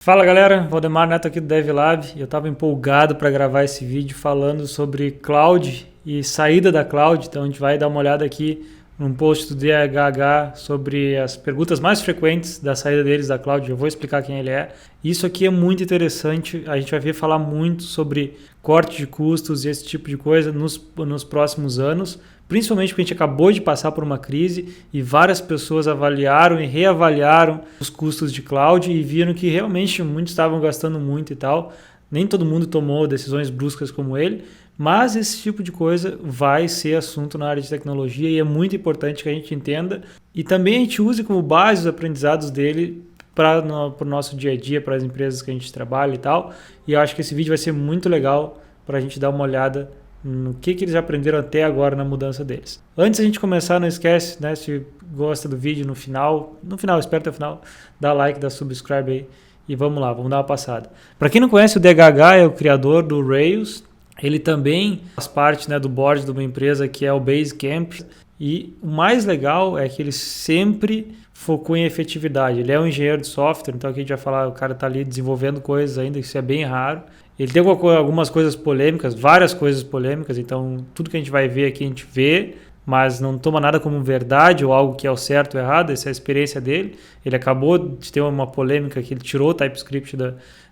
Fala galera, Valdemar Neto aqui do DevLab. Eu estava empolgado para gravar esse vídeo falando sobre cloud e saída da cloud. Então a gente vai dar uma olhada aqui num post do DHH sobre as perguntas mais frequentes da saída deles da cloud. Eu vou explicar quem ele é. Isso aqui é muito interessante. A gente vai ver falar muito sobre corte de custos e esse tipo de coisa nos próximos anos. Principalmente porque a gente acabou de passar por uma crise e várias pessoas avaliaram e reavaliaram os custos de cloud e viram que realmente muitos estavam gastando muito e tal. Nem todo mundo tomou decisões bruscas como ele, mas esse tipo de coisa vai ser assunto na área de tecnologia e é muito importante que a gente entenda e também a gente use como base os aprendizados dele para o nosso dia a dia, para as empresas que a gente trabalha e tal. E eu acho que esse vídeo vai ser muito legal para a gente dar uma olhada no que eles aprenderam até agora na mudança deles. Antes de a gente começar, não esquece, né, se gosta do vídeo no final, espera até o final, dá like, dá subscribe aí e vamos lá, vamos dar uma passada. Para quem não conhece, o DHH é o criador do Rails, ele também faz parte, né, do board de uma empresa que é o Basecamp e o mais legal é que ele sempre focou em efetividade. Ele é um engenheiro de software, então aqui a gente vai falar, o cara está ali desenvolvendo coisas ainda, isso é bem raro. Ele tem algumas coisas polêmicas, várias coisas polêmicas, então tudo que a gente vai ver aqui a gente vê, mas não toma nada como verdade ou algo que é o certo ou errado, essa é a experiência dele. Ele acabou de ter uma polêmica que ele tirou o TypeScript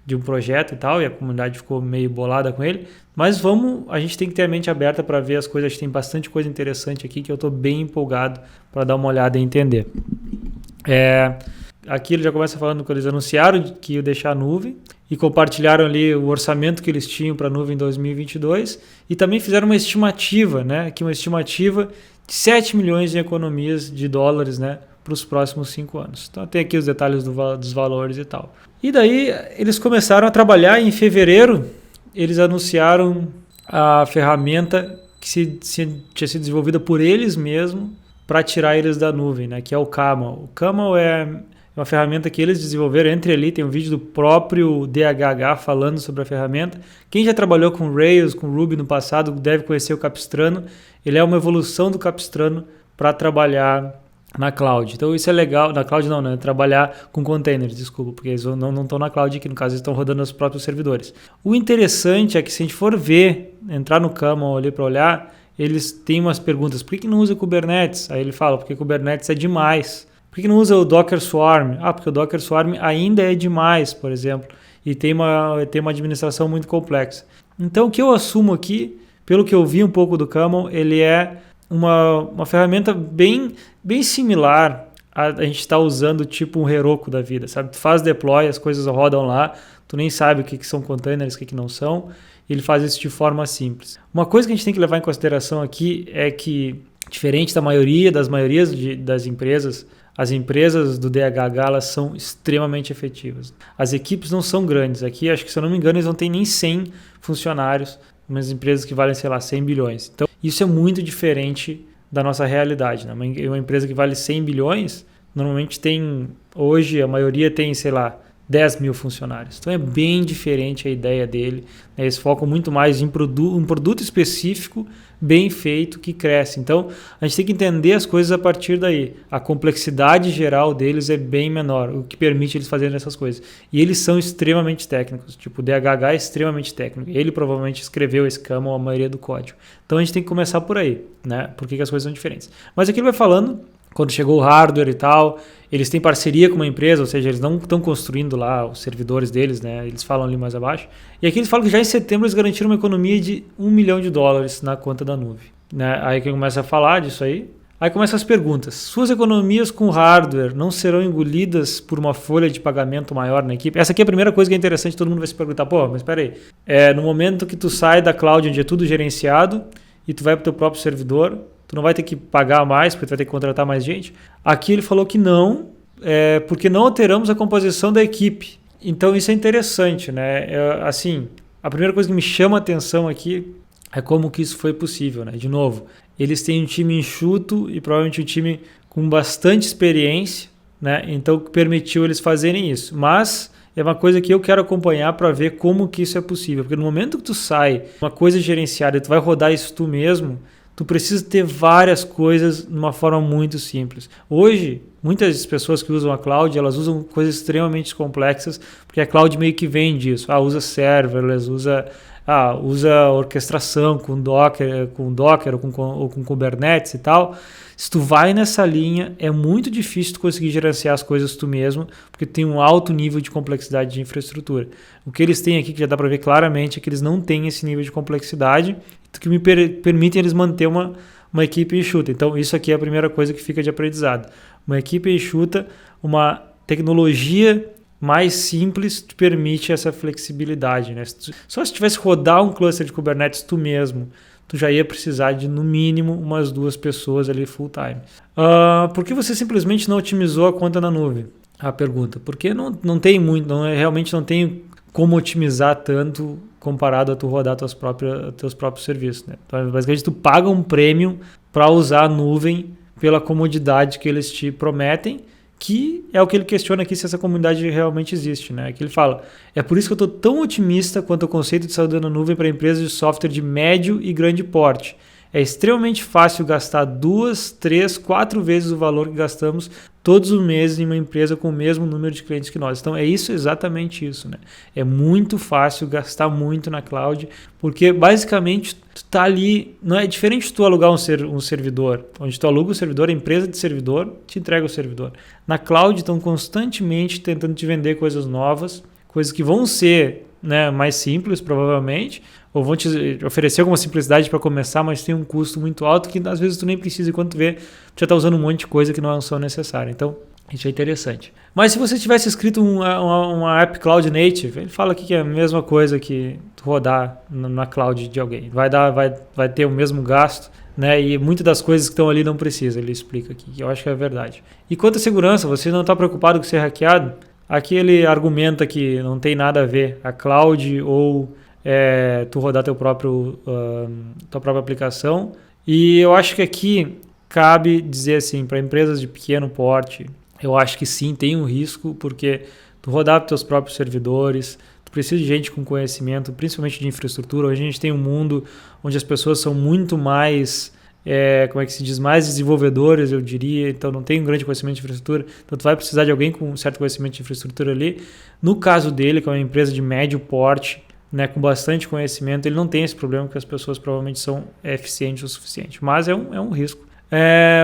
de um projeto e tal, e a comunidade ficou meio bolada com ele, mas a gente tem que ter a mente aberta para ver as coisas, tem bastante coisa interessante aqui que eu estou bem empolgado para dar uma olhada e entender. Aqui ele já começa falando que eles anunciaram que iam deixar a nuvem e compartilharam ali o orçamento que eles tinham para a nuvem em 2022 e também fizeram uma estimativa, né, aqui uma estimativa de 7 milhões em economias de dólares, né, para os próximos 5 anos. Então tem aqui os detalhes dos valores e tal. E daí eles começaram a trabalhar em fevereiro, eles anunciaram a ferramenta que tinha sido desenvolvida por eles mesmos para tirar eles da nuvem, né, que é o Camel. O Camel é uma ferramenta que eles desenvolveram, entre ali tem um vídeo do próprio DHH falando sobre a ferramenta. Quem já trabalhou com Rails, com Ruby no passado, deve conhecer o Capistrano. Ele é uma evolução do Capistrano para trabalhar na cloud. Então isso é legal, na cloud não, né? Trabalhar com containers, desculpa, porque eles não estão na cloud aqui, no caso eles estão rodando nos próprios servidores. O interessante é que se a gente for ver, entrar no Camel ali para olhar, eles têm umas perguntas, por que não usa Kubernetes? Aí ele fala, porque Kubernetes é demais. Por que não usa o Docker Swarm? Porque o Docker Swarm ainda é demais, por exemplo, e tem uma administração muito complexa. Então, o que eu assumo aqui, pelo que eu vi um pouco do Camel, ele é uma ferramenta bem similar a gente está usando tipo um Heroku da vida, sabe? Tu faz deploy, as coisas rodam lá, tu nem sabe o que são containers, o que não são, e ele faz isso de forma simples. Uma coisa que a gente tem que levar em consideração aqui é que, diferente das maiorias das empresas, as empresas do DHH elas são extremamente efetivas. As equipes não são grandes. Aqui, acho que se eu não me engano, eles não têm nem 100 funcionários, umas empresas que valem, sei lá, 100 bilhões. Então, isso é muito diferente da nossa realidade, né? Uma empresa que vale 100 bilhões, normalmente hoje a maioria tem, sei lá, 10 mil funcionários. Então é bem diferente a ideia dele, né? Eles focam muito mais em um produto específico, bem feito, que cresce. Então a gente tem que entender as coisas a partir daí. A complexidade geral deles é bem menor, o que permite eles fazerem essas coisas. E eles são extremamente técnicos, tipo o DHH é extremamente técnico. Ele provavelmente escreveu esse Camel, a maioria do código. Então a gente tem que começar por aí, né? Por que as coisas são diferentes. Mas aqui ele vai falando, quando chegou o hardware e tal, eles têm parceria com uma empresa, ou seja, eles não estão construindo lá os servidores deles, né? Eles falam ali mais abaixo. E aqui eles falam que já em setembro eles garantiram uma economia de $1 milhão na conta da nuvem, né? Aí que começa a falar disso aí. Aí começam as perguntas. Suas economias com hardware não serão engolidas por uma folha de pagamento maior na equipe? Essa aqui é a primeira coisa que é interessante, todo mundo vai se perguntar, mas espera aí. No momento que tu sai da cloud, onde é tudo gerenciado, e tu vai para o teu próprio servidor, tu não vai ter que pagar mais, porque tu vai ter que contratar mais gente. Aqui ele falou que não, porque não alteramos a composição da equipe. Então isso é interessante, né? Assim, a primeira coisa que me chama a atenção aqui é como que isso foi possível, né? De novo, eles têm um time enxuto e provavelmente um time com bastante experiência, né? Então permitiu eles fazerem isso. Mas é uma coisa que eu quero acompanhar para ver como que isso é possível. Porque no momento que tu sai uma coisa gerenciada e tu vai rodar isso tu mesmo, tu precisa ter várias coisas de uma forma muito simples. Hoje, muitas pessoas que usam a cloud, elas usam coisas extremamente complexas, porque a cloud meio que vende isso. Usa serverless, usa orquestração com Docker ou com Kubernetes e tal. Se tu vai nessa linha, é muito difícil tu conseguir gerenciar as coisas tu mesmo, porque tem um alto nível de complexidade de infraestrutura. O que eles têm aqui, que já dá para ver claramente, é que eles não têm esse nível de complexidade, que me permitem eles manter uma equipe enxuta. Então, isso aqui é a primeira coisa que fica de aprendizado. Uma equipe enxuta, uma tecnologia mais simples te permite essa flexibilidade, né? Só se tivesse rodar um cluster de Kubernetes tu mesmo, tu já ia precisar de, no mínimo, umas 2 pessoas ali full time. Por que você simplesmente não otimizou a conta na nuvem? A pergunta. Porque não tem muito, realmente não tem como otimizar tanto comparado a tu rodar teus próprios serviços, né? Então, basicamente, tu paga um prêmio para usar a nuvem pela comodidade que eles te prometem, que é o que ele questiona aqui se essa comunidade realmente existe, né? Que ele fala, é por isso que eu estou tão otimista quanto ao conceito de saúde na nuvem para empresas de software de médio e grande porte. É extremamente fácil gastar 2, 3, 4 vezes o valor que gastamos todos os meses em uma empresa com o mesmo número de clientes que nós. Então é exatamente isso, né? É muito fácil gastar muito na cloud, porque basicamente tu tá ali, não é diferente de tu alugar um servidor, onde tu aluga o servidor, a empresa de servidor te entrega o servidor. Na cloud estão constantemente tentando te vender coisas novas, coisas que vão ser, né, mais simples provavelmente, ou vão te oferecer alguma simplicidade para começar, mas tem um custo muito alto que às vezes tu nem precisa, e quando tu vê, tu já está usando um monte de coisa que não são necessárias. Então, isso é interessante. Mas se você tivesse escrito uma app Cloud Native, ele fala aqui que é a mesma coisa que tu rodar na cloud de alguém. Vai ter o mesmo gasto, né? E muitas das coisas que estão ali não precisa, ele explica aqui, que eu acho que é verdade. E quanto à segurança, você não está preocupado com ser hackeado? Aqui ele argumenta que não tem nada a ver a cloud ou tu rodar tua própria aplicação. E eu acho que aqui cabe dizer assim, para empresas de pequeno porte, eu acho que sim, tem um risco, porque tu rodar para teus próprios servidores, tu precisa de gente com conhecimento, principalmente de infraestrutura. Hoje a gente tem um mundo onde as pessoas são muito mais, mais desenvolvedores, eu diria, então não tem um grande conhecimento de infraestrutura, então tu vai precisar de alguém com um certo conhecimento de infraestrutura ali. No caso dele, que é uma empresa de médio porte, né, com bastante conhecimento, ele não tem esse problema, porque as pessoas provavelmente são eficientes o suficiente, mas é um risco.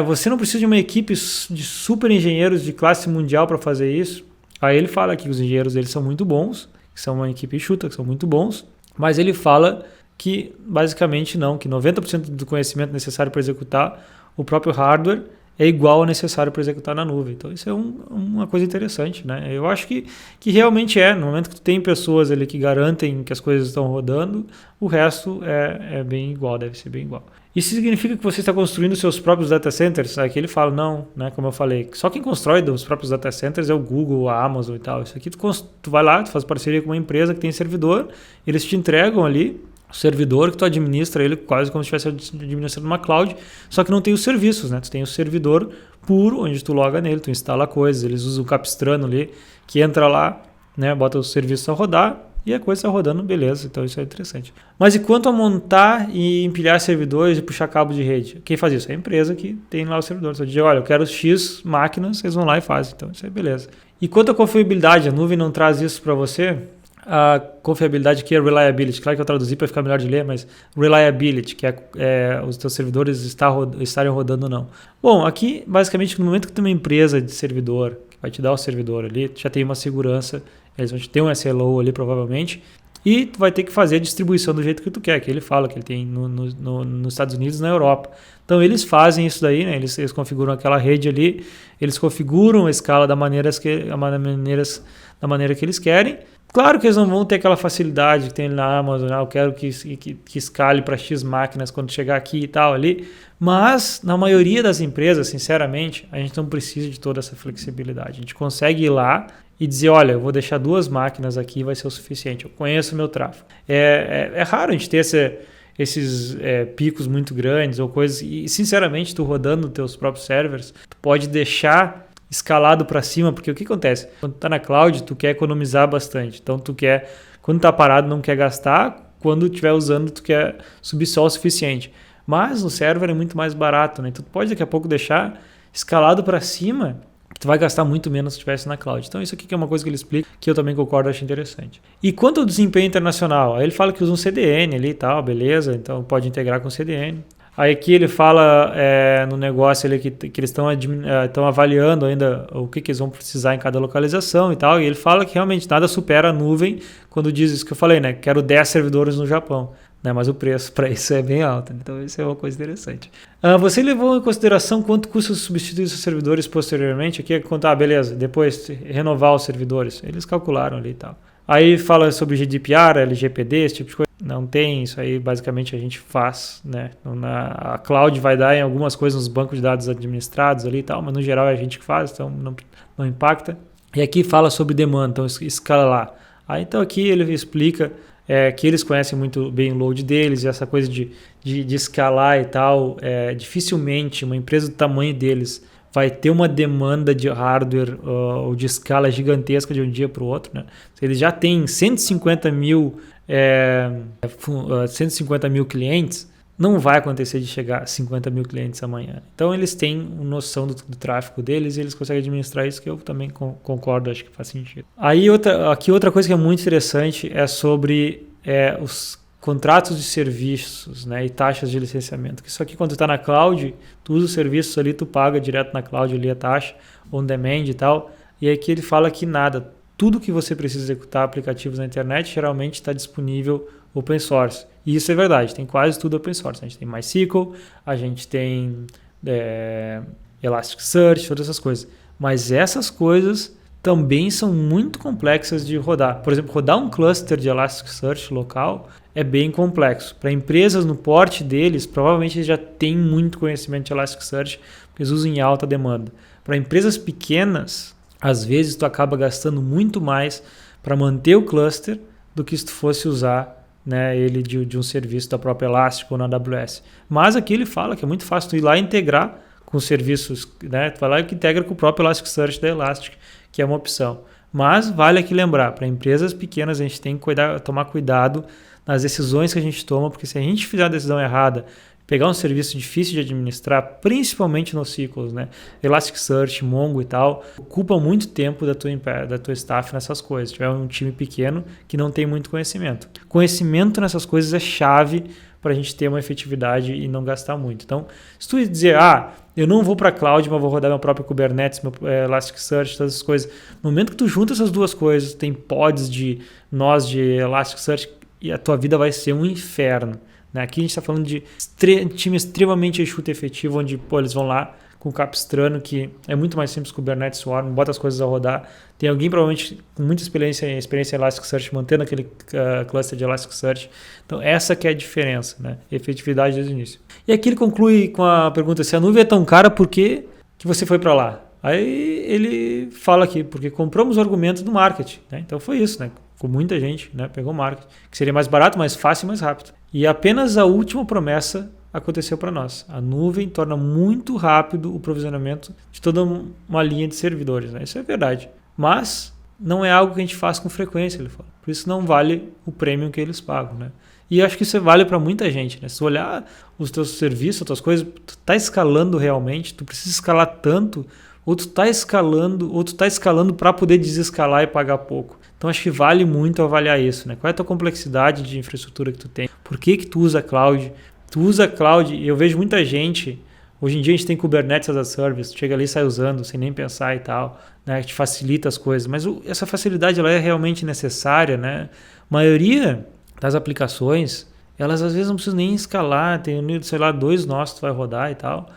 Você não precisa de uma equipe de super engenheiros de classe mundial para fazer isso. Aí ele fala que os engenheiros deles são muito bons, que são uma equipe enxuta, que são muito bons, mas ele fala que basicamente não, que 90% do conhecimento necessário para executar o próprio hardware é igual ao necessário para executar na nuvem. Então isso é uma coisa interessante, né? Eu acho que realmente no momento que tu tem pessoas ali que garantem que as coisas estão rodando, o resto é bem igual, deve ser bem igual. Isso significa que você está construindo seus próprios data centers? Aqui ele fala, não, né? Como eu falei, só quem constrói os próprios data centers é o Google, a Amazon e tal. Isso aqui tu vai lá, tu faz parceria com uma empresa que tem servidor, eles te entregam ali o servidor que tu administra ele quase como se estivesse administrando uma cloud, só que não tem os serviços, né? Tu tem o servidor puro, onde tu loga nele, tu instala coisas, eles usam o Capistrano ali, que entra lá, né? Bota o serviço a rodar e a coisa está rodando, beleza, então isso é interessante. Mas e quanto a montar e empilhar servidores e puxar cabo de rede? Quem faz isso? É a empresa que tem lá o servidor. Só diz, olha, eu quero X máquinas, eles vão lá e fazem, então isso é beleza. E quanto à confiabilidade, a nuvem não traz isso para você? A confiabilidade aqui é reliability, claro que eu traduzi para ficar melhor de ler, mas reliability, que é os teus servidores estarem rodando ou não. Bom, aqui basicamente no momento que tem uma empresa de servidor que vai te dar o servidor ali, tu já tem uma segurança, eles vão te ter um SLO ali provavelmente, e tu vai ter que fazer a distribuição do jeito que tu quer, que ele fala que ele tem nos Estados Unidos e na Europa. Então eles fazem isso daí, né? Eles configuram aquela rede ali, eles configuram a escala da maneira que eles querem. Claro que eles não vão ter aquela facilidade que tem na Amazon, eu quero que escale para X máquinas quando chegar aqui e tal ali, mas na maioria das empresas, sinceramente, a gente não precisa de toda essa flexibilidade. A gente consegue ir lá e dizer, olha, eu vou deixar 2 máquinas aqui, vai ser o suficiente, eu conheço o meu tráfego. É raro a gente ter esses picos muito grandes ou coisas, e sinceramente, tu rodando teus próprios servers, tu pode deixar escalado para cima, porque o que acontece? Quando tu está na cloud, tu quer economizar bastante. Então, quando está parado, não quer gastar. Quando estiver usando, tu quer subir só o suficiente. Mas no server é muito mais barato, né? Então, tu pode daqui a pouco deixar escalado para cima, Tu vai gastar muito menos se estivesse na cloud. Então isso aqui que é uma coisa que ele explica, que eu também concordo, acho interessante. E quanto ao desempenho internacional, aí ele fala que usa um CDN ali e tal, beleza, então pode integrar com o CDN. Aí aqui ele fala no negócio ali que eles estão avaliando ainda o que eles vão precisar em cada localização e tal, e ele fala que realmente nada supera a nuvem quando diz isso que eu falei, né? Quero 10 servidores no Japão. Né, mas o preço para isso é bem alto, então isso é uma coisa interessante. Você levou em consideração quanto custa substituir os servidores posteriormente? Aqui é contar, beleza, depois renovar os servidores. Eles calcularam ali e tal. Aí fala sobre GDPR, LGPD, esse tipo de coisa. Não tem, isso aí basicamente a gente faz, né? A cloud vai dar em algumas coisas nos bancos de dados administrados ali e tal, mas no geral é a gente que faz, então não impacta. E aqui fala sobre demanda, então escalar. Aí então aqui ele explica que eles conhecem muito bem o load deles, e essa coisa de escalar e tal, dificilmente uma empresa do tamanho deles vai ter uma demanda de hardware ou de escala gigantesca de um dia para o outro. Né? Eles já têm 150 mil clientes, não vai acontecer de chegar a 50 mil clientes amanhã. Então eles têm noção do tráfego deles e eles conseguem administrar isso, que eu também concordo, acho que faz sentido. Aí outra coisa que é muito interessante é sobre os contratos de serviços, né, e taxas de licenciamento. Isso aqui quando tu está na cloud, tu usa os serviços ali, tu paga direto na cloud ali a taxa, on demand e tal. E aqui ele fala que nada, tudo que você precisa executar aplicativos na internet geralmente está disponível open source. E isso é verdade, tem quase tudo open source. A gente tem MySQL, a gente tem Elasticsearch, todas essas coisas. Mas essas coisas também são muito complexas de rodar. Por exemplo, rodar um cluster de Elasticsearch local é bem complexo. Para empresas no porte deles, provavelmente eles já têm muito conhecimento de Elasticsearch, porque eles usam em alta demanda. Para empresas pequenas, às vezes tu acaba gastando muito mais para manter o cluster do que se tu fosse usar, né, ele de um serviço da própria Elastic ou na AWS. Mas aqui ele fala que é muito fácil tu ir lá e integrar com serviços, né, tu vai lá e integra com o próprio Elasticsearch da Elastic, que é uma opção. Mas vale aqui lembrar, para empresas pequenas a gente tem que tomar cuidado nas decisões que a gente toma, porque se a gente fizer a decisão errada, pegar um serviço difícil de administrar, principalmente nos ciclos, né? Elasticsearch, Mongo e tal, ocupa muito tempo da tua staff nessas coisas. Se tiver um time pequeno que não tem muito conhecimento. Conhecimento nessas coisas é chave para a gente ter uma efetividade e não gastar muito. Então, se tu dizer, eu não vou para a cloud, mas vou rodar meu próprio Kubernetes, meu Elasticsearch, todas essas coisas. No momento que tu junta essas duas coisas, tem pods de nós de Elasticsearch, e a tua vida vai ser um inferno. Aqui a gente está falando de time extremamente enxuto e efetivo, onde eles vão lá com o Capistrano, que é muito mais simples que o Kubernetes Swarm, bota as coisas a rodar. Tem alguém provavelmente com muita experiência em Elasticsearch, mantendo aquele cluster de Elasticsearch. Então essa que é a diferença, né? Efetividade desde o início. E aqui ele conclui com a pergunta, se a nuvem é tão cara, por que você foi para lá? Aí ele fala aqui, porque compramos o argumento do marketing. Né? Então foi isso, né? Com muita gente, né? Pegou o marketing, que seria mais barato, mais fácil e mais rápido. E apenas a última promessa aconteceu para nós. A nuvem torna muito rápido o provisionamento de toda uma linha de servidores. Né? Isso é verdade. Mas não é algo que a gente faz com frequência, ele fala. Por isso não vale o prêmio que eles pagam. Né? E eu acho que isso vale para muita gente. Né? Se tu olhar os teus serviços, as tuas coisas, tu está escalando realmente, tu precisa escalar tanto, ou tu está escalando para poder desescalar e pagar pouco. Então acho que vale muito avaliar isso, né? Qual é a tua complexidade de infraestrutura que tu tem? Por que tu usa cloud? Tu usa cloud, e eu vejo muita gente, hoje em dia a gente tem Kubernetes as a Service, chega ali e sai usando sem nem pensar e tal, né? Que te facilita as coisas, mas essa facilidade ela é realmente necessária, né? A maioria das aplicações, elas às vezes não precisam nem escalar, tem, sei lá, 2 nós que tu vai rodar e tal,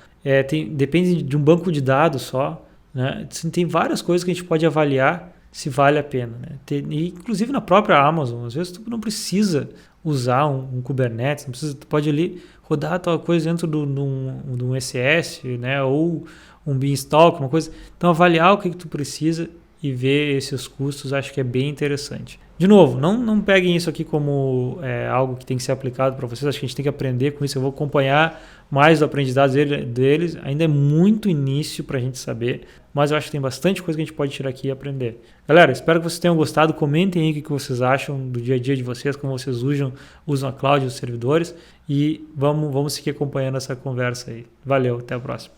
depende de um banco de dados só, né? Tem várias coisas que a gente pode avaliar se vale a pena. Né? E, inclusive na própria Amazon, às vezes tu não precisa usar um Kubernetes, tu pode ali rodar a tua coisa dentro de um SS, né? Ou um Beanstalk, uma coisa. Então avaliar o que tu precisa e ver esses custos, acho que é bem interessante. De novo, não peguem isso aqui como algo que tem que ser aplicado para vocês, acho que a gente tem que aprender com isso, eu vou acompanhar mais o aprendizado deles, ainda é muito início para a gente saber, mas eu acho que tem bastante coisa que a gente pode tirar aqui e aprender. Galera, espero que vocês tenham gostado, comentem aí o que vocês acham do dia a dia de vocês, como vocês usam a cloud, os servidores, e vamos seguir acompanhando essa conversa aí. Valeu, até a próxima.